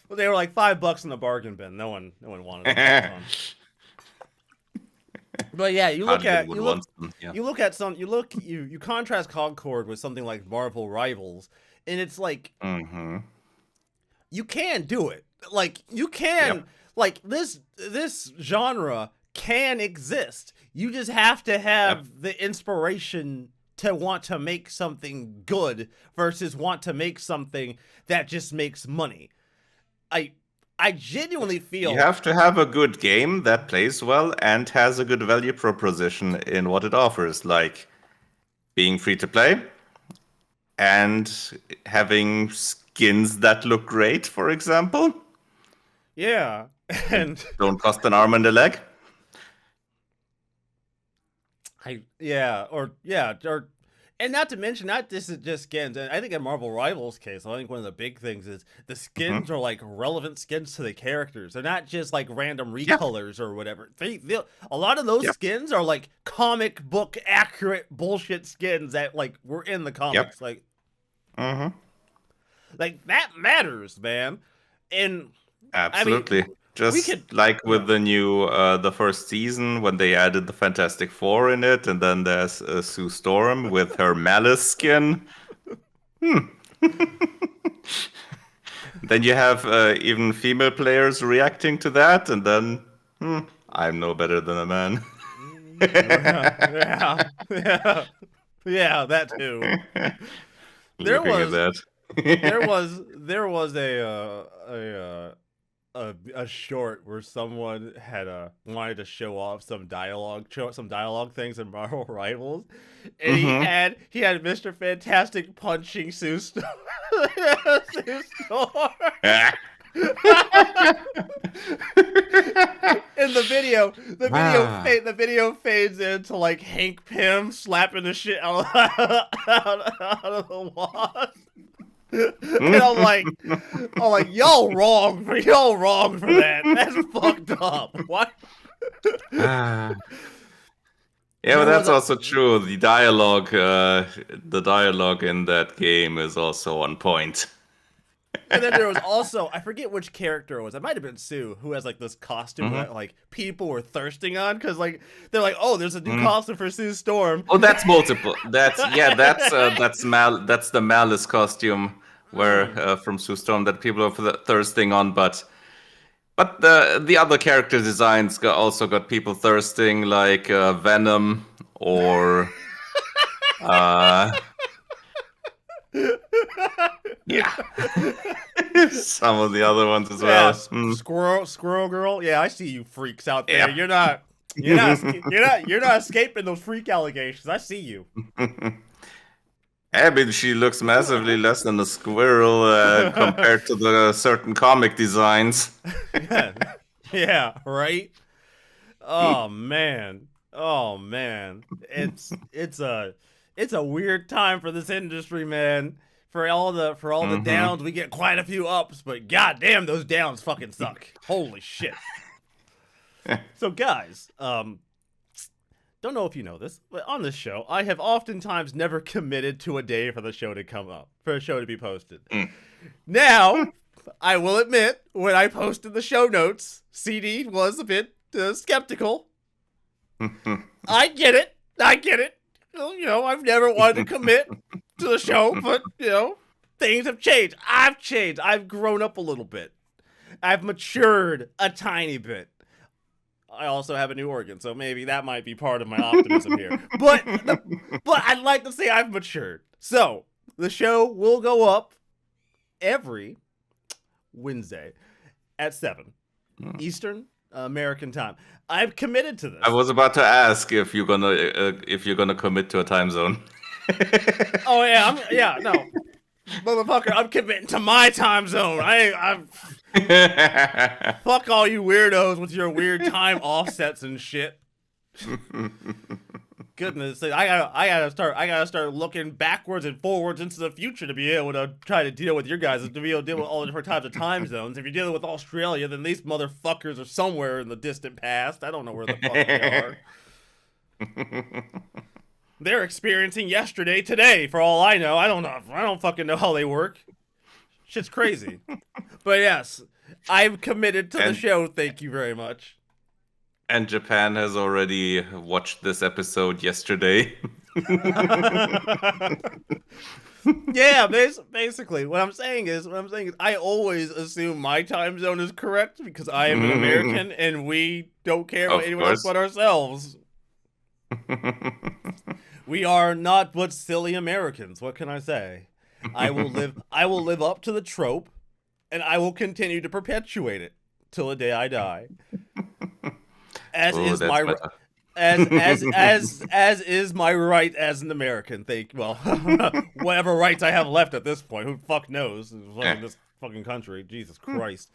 Well, they were like $5 in the bargain bin. No one wanted them. But yeah, you contrast Concord with something like Marvel Rivals, and it's like you can do it. Like you can like this genre can exist. You just have to have the inspiration to want to make something good versus want to make something that just makes money. I genuinely feel you have to have a good game that plays well and has a good value proposition in what it offers, like being free to play and having skins that look great, for example. Yeah, and don't cost an arm and a leg. And not to mention, not this is just skins. And I think in Marvel Rivals case, I think one of the big things is the skins are like relevant skins to the characters. They're not just like random recolors or whatever. A lot of those skins are like comic book accurate bullshit skins that like were in the comics. Like, like that matters, man. And absolutely. Like with the new, the first season when they added the Fantastic Four in it, and then there's Sue Storm with her Malice skin. Then you have even female players reacting to that, and then I'm no better than a man. yeah. Yeah, that too. There Looking at was that. there was a short where someone had wanted to show off some dialogue things in Marvel Rivals, and Mm-hmm. he had Mr. Fantastic punching Sue Storm. Sue Storm. In Ah. the video fades into like Hank Pym slapping the shit out of the wasp. And y'all wrong for that. That's fucked up. What? Ah. Yeah, but There was that's a also true. The dialogue in that game is also on point. And then there was also, I forget which character it was. It might have been Sue, who has like this costume Hmm. that like people were thirsting on because like they're like, oh, there's a new Mm. costume for Sue Storm. Oh, that's multiple. That's the Malice costume where Mm. from Sue Storm that people are thirsting on, but the other character designs also got people thirsting, like Venom or uh yeah, some of the other ones as Yeah, well. Mm. squirrel girl. Yeah, I see you freaks out there. Yep. You're not escaping those freak allegations. I see you. I mean, she looks massively less than a squirrel compared to the certain comic designs. Yeah, yeah, right. Oh man. Oh man. It's a weird time for this industry, man. For all the Hmm. downs, we get quite a few ups, but goddamn, those downs fucking suck. Holy shit. So guys, don't know if you know this, but on this show, I have oftentimes never committed to a day for the show to come up, for a show to be posted. Now, I will admit, when I posted the show notes, CD was a bit skeptical. I get it. I get it. Well, I've never wanted to commit to the show, but, things have changed. I've changed. I've grown up a little bit. I've matured a tiny bit. I also have a new organ, so maybe that might be part of my optimism here. But I'd like to say I've matured. So, the show will go up every Wednesday at 7 Eastern American time. I've committed to I this. was about to ask if you're gonna commit to a time zone. Oh yeah, no. Motherfucker, I'm committing to my time zone. I'm fuck all you weirdos with your weird time offsets and shit. Goodness, I gotta start looking backwards and forwards into the future to be able to try to deal with your guys, to be able to deal with all the different types of time zones. If you're dealing with Australia, then these motherfuckers are somewhere in the distant past. I don't know where the fuck they are. They're experiencing yesterday today, for all I know. I don't know. I don't fucking know how they work. Shit's crazy. But yes, I've committed to the show. Thank you very much. And Japan has already watched this episode yesterday. Yeah, basically, what I'm saying is, I always assume my time zone is correct because I am an American and we don't care about Of anyone else course. but ourselves. We are not but silly Americans. What can I say? I will live up to the trope, and I will continue to perpetuate it till the day I die. As Oh, is that's my better. as is my right as an American. Whatever rights I have left at this point. Who the fuck knows? This fucking country. Jesus Christ.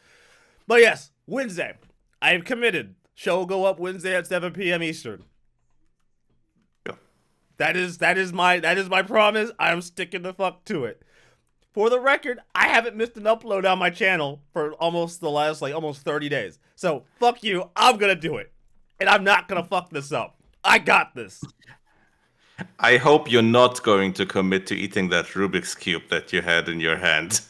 But yes, Wednesday. I have committed. Show will go up Wednesday at 7 p.m. Eastern. Yeah. That is my promise. I'm sticking the fuck to it. For the record, I haven't missed an upload on my channel for almost the last almost 30 days. So fuck you. I'm gonna do it. And I'm not gonna fuck this up. I got this. I hope you're not going to commit to eating that Rubik's Cube that you had in your hand.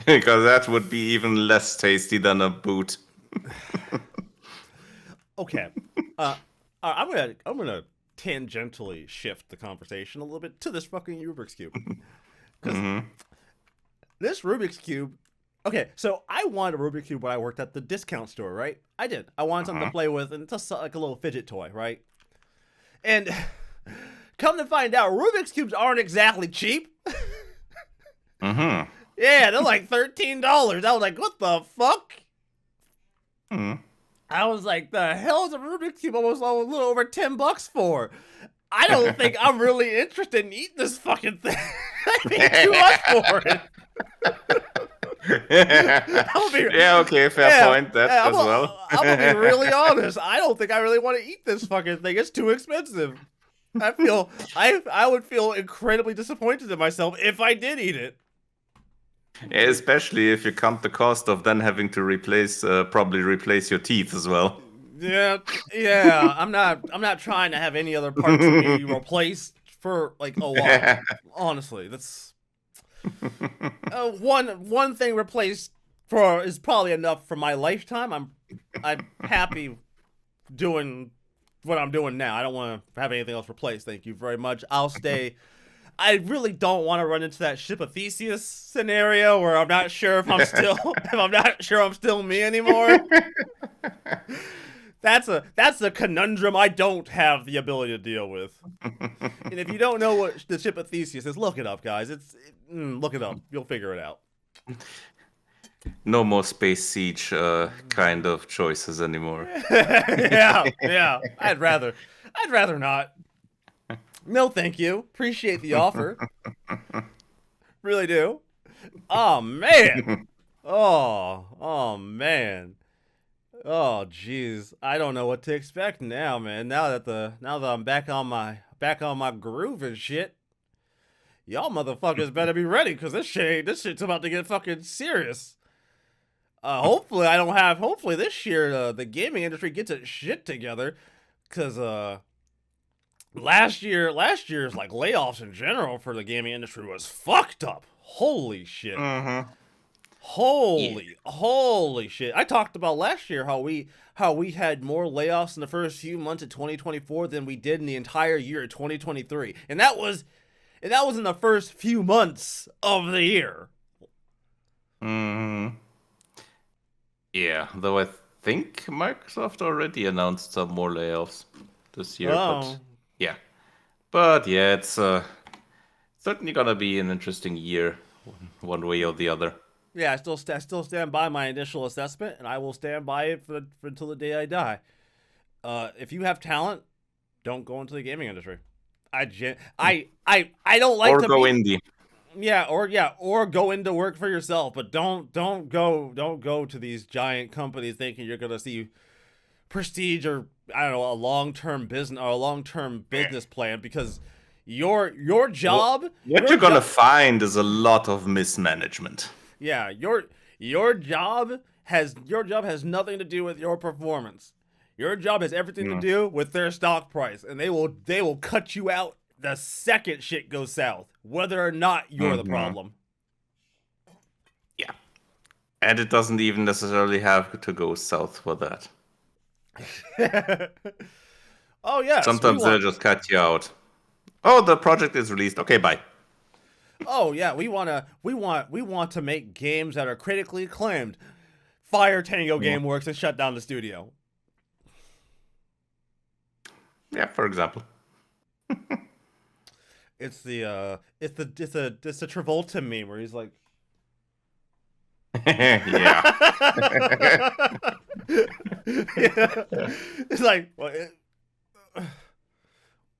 Because that would be even less tasty than a boot. Okay. I'm gonna tangentially shift the conversation a little bit to this fucking Rubik's Cube. Because this Rubik's Cube. Okay, so I wanted a Rubik's Cube when I worked at the discount store, right? I did. I wanted something to play with, and just like a little fidget toy, right? And come to find out, Rubik's Cubes aren't exactly cheap. Mm-hmm. Yeah, they're like $13. I was like, what the fuck? Mm. I was like, the hell is a Rubik's Cube almost a little over $10 for? I don't think I'm really interested in eating this fucking thing. I paid too much for it. Yeah, okay, fair point. That as well. I'm gonna be really honest. I don't think I really want to eat this fucking thing. It's too expensive. I would feel incredibly disappointed in myself if I did eat it. Yeah, especially if you count the cost of then having to probably replace your teeth as well. Yeah. I'm not trying to have any other parts of me replaced for like a while. Honestly, that's one thing replaced for is probably enough for my lifetime. I'm happy doing what I'm doing now. I don't want to have anything else replaced. Thank you very much. I'll stay. I really don't want to run into that ship of Theseus scenario where I'm not sure if I'm still me anymore. That's a conundrum I don't have the ability to deal with. And if you don't know what the ship of Theseus is, look it up, guys. Look it up. You'll figure it out. No more Space Siege kind of choices anymore. yeah. I'd rather not. No, thank you. Appreciate the offer. Really do. Oh man. Oh man. Oh jeez. I don't know what to expect now, man. Now that I'm back on my groove and shit. Y'all motherfuckers better be ready, cause this shit's about to get fucking serious. Hopefully this year the gaming industry gets its shit together, cause last year's like layoffs in general for the gaming industry was fucked up. Holy shit. Mm-hmm. Holy shit. I talked about last year how we had more layoffs in the first few months of 2024 than we did in the entire year of 2023. And that was in the first few months of the year. Mm-hmm. Yeah, though I think Microsoft already announced some more layoffs this year, but yeah. But yeah, it's certainly gonna be an interesting year, one way or the other. Yeah, I still stand by my initial assessment, and I will stand by it for until the day I die. If you have talent, don't go into the gaming industry. I don't like or to go indie. Or go into work for yourself, but don't go to these giant companies thinking you're gonna see prestige or I don't know a long-term business plan, because your job What you're gonna find is a lot of mismanagement. Yeah, your job has nothing to do with your performance. Your job has everything to do with their stock price, and they will cut you out the second shit goes south, whether or not you're the problem. Yeah. And it doesn't even necessarily have to go south for that. Oh yeah. Sometimes they'll just cut you out. Oh, the project is released. Okay, bye. Oh yeah, we want to make games that are critically acclaimed. Fire Tango Gameworks and shut down the studio. Yeah, for example. It's the Travolta meme where he's like, yeah. It's like,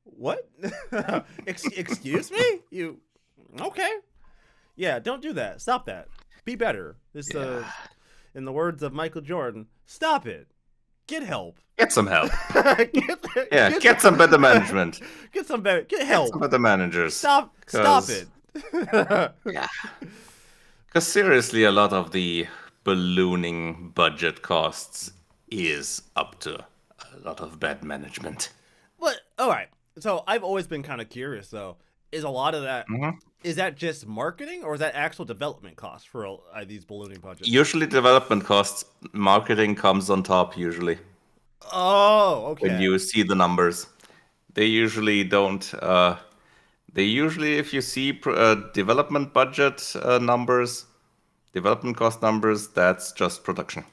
what? Excuse me? You okay? Yeah, don't do that. Stop that. Be better. This in the words of Michael Jordan, stop it. Get help. Get some help. Get some better management. Get help. Get some better managers. Stop it. Yeah. Because seriously, a lot of the ballooning budget costs is up to a lot of bad management. But all right. So I've always been kind of curious though. Is a lot of that is that just marketing, or is that actual development costs for these ballooning budgets? Usually development costs. Marketing comes on top usually. Oh, okay. When you see the numbers, they usually don't. If you see development budget numbers, development cost numbers, that's just production.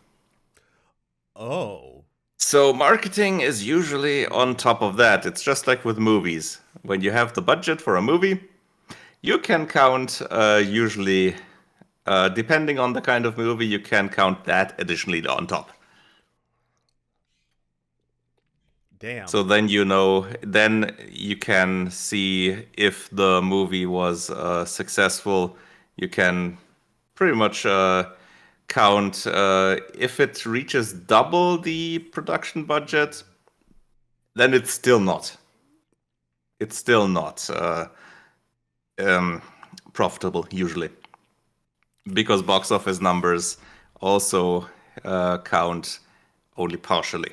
Oh, So marketing is usually on top of that. It's just like with movies. When you have the budget for a movie, you can count usually, depending on the kind of movie, you can count that additionally on top. Damn. So then you can see if the movie was successful. You can pretty much count if it reaches double the production budget, then it's still not. It's still not um, profitable usually because box office numbers also count only partially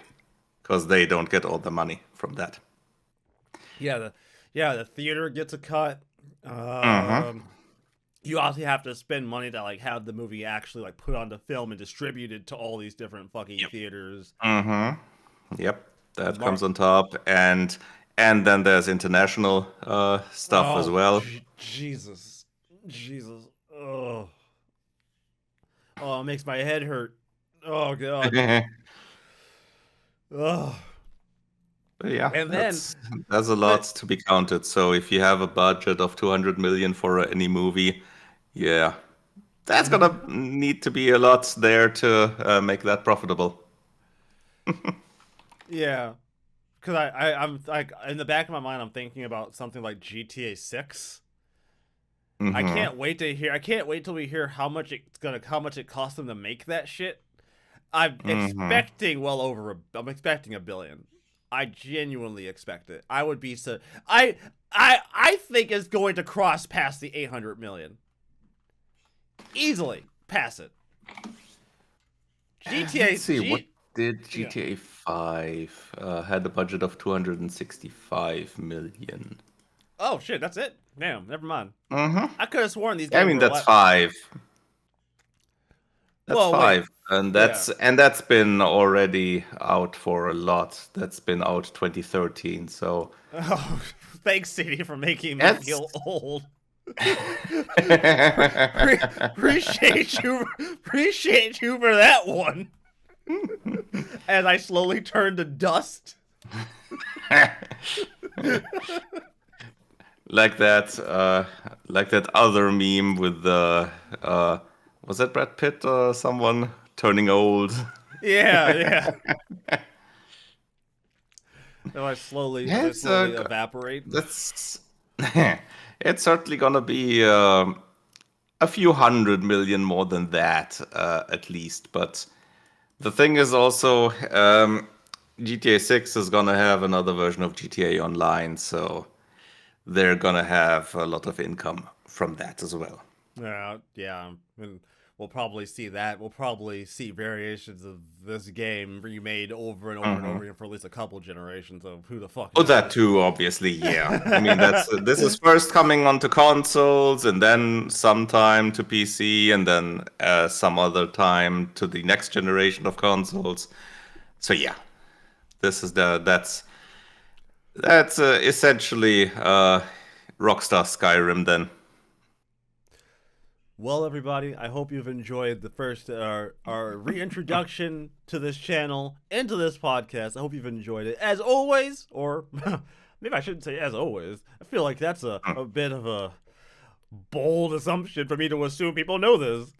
because they don't get all the money from that. Yeah, the theater gets a cut. Mm-hmm. You also have to spend money to like have the movie actually like put onto film and distributed to all these different fucking Yep. theaters. Mm-hmm. Yep. That Mark. comes on top, and then there's international stuff as Oh, well. Jesus, Jesus. Oh, oh, it makes my head hurt. Oh God. Oh, Yeah, and then, that's a lot but to be counted. So if you have a budget of 200 million for any movie, yeah, that's gonna need to be a lot there to make that profitable. yeah, because I'm like in the back of my mind, I'm thinking about something like GTA 6. I Mm-hmm. can't wait to hear. I can't wait till we hear how much it cost them to make that shit. I'm Mm-hmm. expecting I'm expecting $1 billion. I genuinely expect it. I would be so. I think it's going to cross past the 800 million easily. Pass it. GTA Let's see, what G. did Yeah. GTA 5 had a budget of 265 million? Oh shit, that's it. Damn, never mind. Mm-hmm. I could have sworn these I games mean, were a that's lot. five. That's Well, wait. five, and Yeah. that's been already out for a lot. That's been out 2013. So Oh, thanks, CD, for making me that's feel old. Appreciate you, appreciate you for that one. As I slowly turn to dust. like that other meme with the was that Brad Pitt or someone turning old? Yeah, yeah. As Yeah, I slowly evaporate. that's it's certainly gonna be a few 100 million more than that at least. But the thing is also GTA 6 is gonna have another version of GTA Online, so they're gonna have a lot of income from that as well. Yeah, yeah. And we'll probably see that. We'll probably see variations of this game remade over and over and over Mhm. again for at least a couple generations of who the fuck Oh, that knows. too, obviously, yeah. I mean, that's this is first coming onto consoles, and then sometime to PC, and then some other time to the next generation of consoles. So yeah, this is that's essentially Rockstar Skyrim then. Well, everybody, I hope you've enjoyed the first our reintroduction to this channel and to this podcast. I hope you've enjoyed it. As always, or maybe I shouldn't say as always. I feel like that's a bit of a bold assumption for me to assume people know this.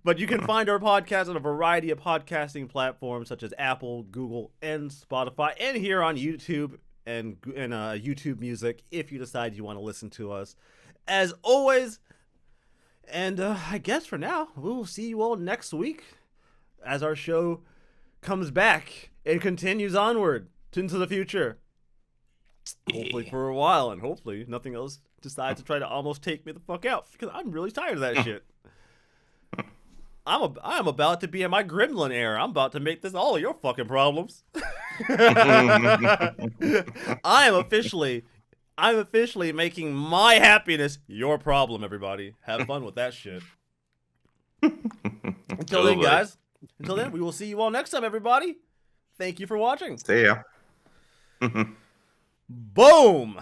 But you can find our podcast on a variety of podcasting platforms such as Apple, Google, and Spotify, and here on YouTube and YouTube Music if you decide you want to listen to us. As always, and I guess for now, we will see you all next week as our show comes back and continues onward into the future. Hopefully Yeah. for a while, and hopefully nothing else decides to try to almost take me the fuck out because I'm really tired of that shit. I'm about to be in my gremlin era. I'm about to make this all your fucking problems. I am officially I'm officially making my happiness your problem, everybody. Have fun with that shit. Until Oh then, boy. guys. Until then, we will see you all next time, everybody. Thank you for watching. See ya. Boom!